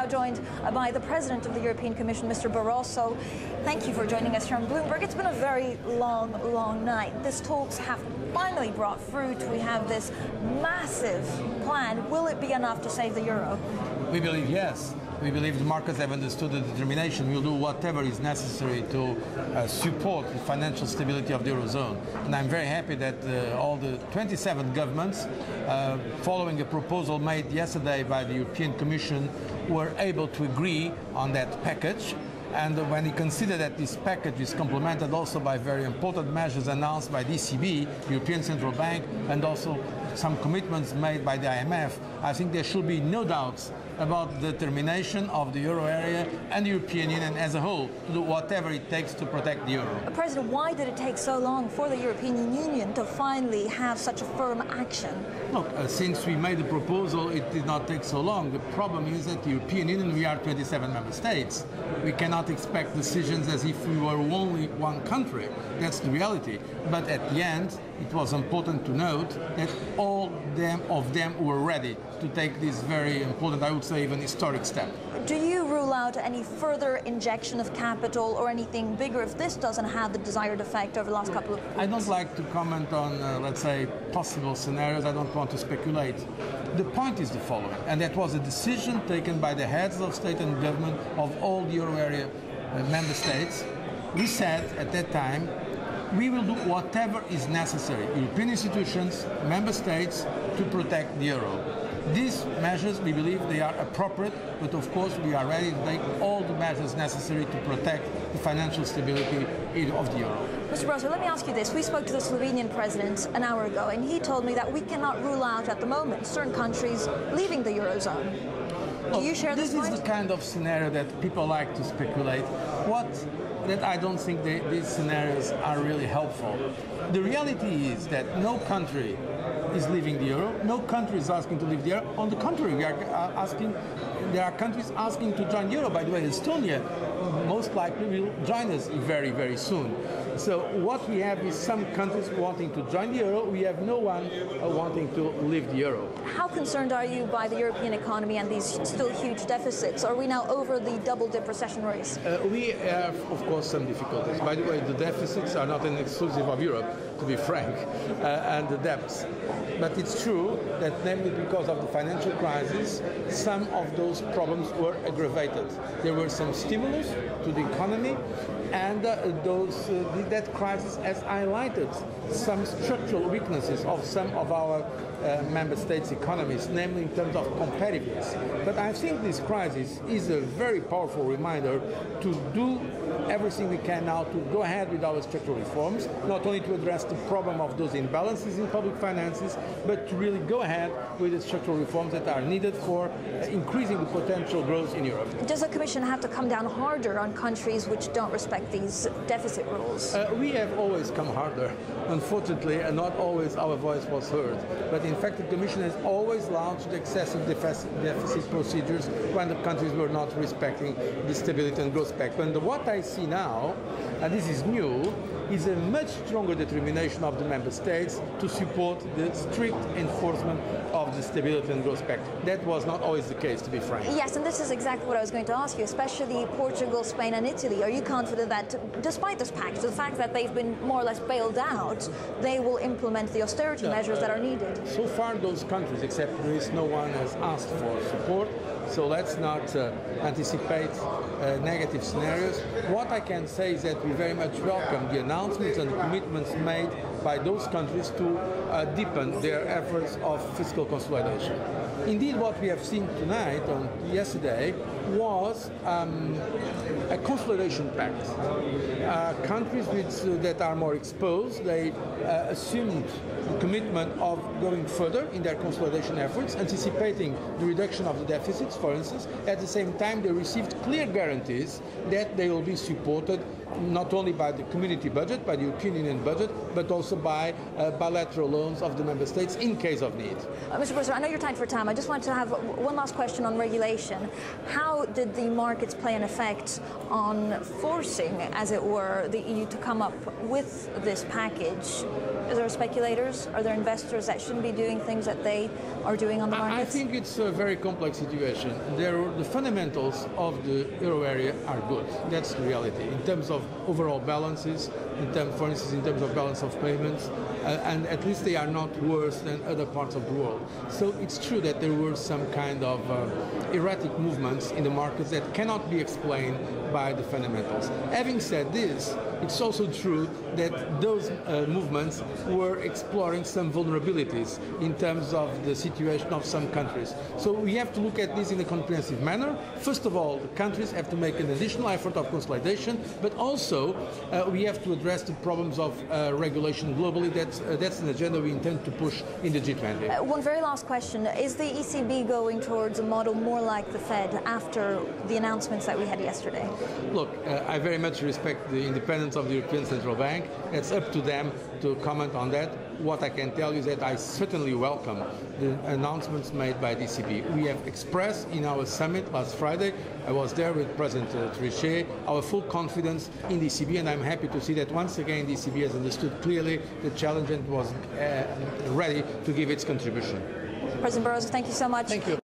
joined by the President of the European Commission, Mr. Barroso. Thank you for joining us here on Bloomberg. It's been a very long night. These talks have finally brought fruit. We have this massive plan. Will it be enough to save the euro? We believe yes. We believe the markets have understood the determination. We'll do whatever is necessary to support the financial stability of the Eurozone. And I'm very happy that all the 27 governments, following a proposal made yesterday by the European Commission, were able to agree on that package. And when you consider that this package is complemented also by very important measures announced by the ECB, European Central Bank, and also some commitments made by the IMF, I think there should be no doubts about the determination of the euro area and the European Union as a whole to do whatever it takes to protect the euro. President, why did it take so long for the European Union to finally have such a firm action? Look, since we made the proposal, it did not take so long. The problem is that the European Union, we are 27 member states. We cannot expect decisions as if we were only one country. That's the reality. But at the end, it was important to note that all of them were ready to take this very important, I would say even historic step. Do you rule out any further injection of capital or anything bigger if this doesn't have the desired effect over the last couple of weeks? I don't like to comment on, let's say, possible scenarios. I don't want to speculate. The point is the following, and that was a decision taken by the heads of state and government of all the euro area member states. We said at that time, we will do whatever is necessary, European institutions, member states, to protect the euro. These measures, we believe they are appropriate, but of course we are ready to take all the measures necessary to protect the financial stability of the euro. Mr. Barroso, let me ask you this. We spoke to the Slovenian president an hour ago, and he told me that we cannot rule out at the moment certain countries leaving the eurozone. Do you share this point? This is the kind of scenario that people like to speculate. That I don't think these scenarios are really helpful. The reality is that no country is leaving the euro. No country is asking to leave the euro. On the contrary, there are countries asking to join the euro. By the way, Estonia most likely will join us very, very soon. So what we have is some countries wanting to join the euro. We have no one wanting to leave the euro. How concerned are you by the European economy and these still huge deficits? Are we now over the double-dip recession race? We have, of course, some difficulties. By the way, the deficits are not an exclusive of Europe, to be frank, and the debts. But it's true that, namely because of the financial crisis, some of those problems were aggravated. There were some stimulus to the economy, and that crisis has highlighted some structural weaknesses of some of our member states' economies, namely in terms of competitiveness. But I think this crisis is a very powerful reminder to do everything we can now to go ahead with our structural reforms, not only to address the problem of those imbalances in public finances, but to really go ahead with the structural reforms that are needed for increasing the potential growth in Europe. Does the Commission have to come down harder on countries which don't respect these deficit rules? We have always come harder. Unfortunately, and not always our voice was heard. But in fact, the Commission has always launched excessive deficit procedures when the countries were not respecting the Stability and Growth Pact. And what I see now, and this is new, is a much stronger determination of the member states to support the strict enforcement of the Stability and Growth Pact. That was not always the case, to be frank. Yes, and this is exactly what I was going to ask you, especially Portugal, Spain and Italy. Are you confident that despite this pact, the fact that they've been more or less bailed out, they will implement the austerity measures that are needed? So far, those countries, except Greece, no one has asked for support. So let's not anticipate negative scenarios. What I can say is that we very much welcome the announcements and the commitments made by those countries to deepen their efforts of fiscal consolidation. Indeed, what we have seen tonight, yesterday, was a consolidation pact. Countries that are more exposed, they assumed the commitment of going further in their consolidation efforts, anticipating the reduction of the deficits, for instance. At the same time, they received clear guarantees that they will be supported not only by the community budget, by the European Union budget, but also by bilateral loans of the member states in case of need. Mr. President, I know you're tight for time. I just wanted to have one last question on regulation. How did the markets play an effect on forcing, as it were, the EU to come up with this package? Are there speculators? Are there investors that shouldn't be doing things that they are doing on the markets? I think it's a very complex situation. The fundamentals of the euro area are good. That's the reality. In terms of overall balances, for instance, in terms of balance of payments, and at least they are not worse than other parts of the world. So it's true that there were some kind of erratic movements in the markets that cannot be explained by the fundamentals. Having said this, it's also true that those movements were exploring some vulnerabilities in terms of the situation of some countries. So we have to look at this in a comprehensive manner. First of all, the countries have to make an additional effort of consolidation, but also we have to address the problems of regulation globally. That's an agenda we intend to push in the G20. One very last question. Is the ECB going towards a model more like the Fed after the announcements that we had yesterday? Look, I very much respect the independence of the European Central Bank. It's up to them to comment on that. What I can tell you is that I certainly welcome the announcements made by the ECB. We have expressed in our summit last Friday, I was there with President Trichet, our full confidence in the ECB, and I'm happy to see that once again the ECB has understood clearly the challenge and was ready to give its contribution. President Barroso, thank you so much. Thank you.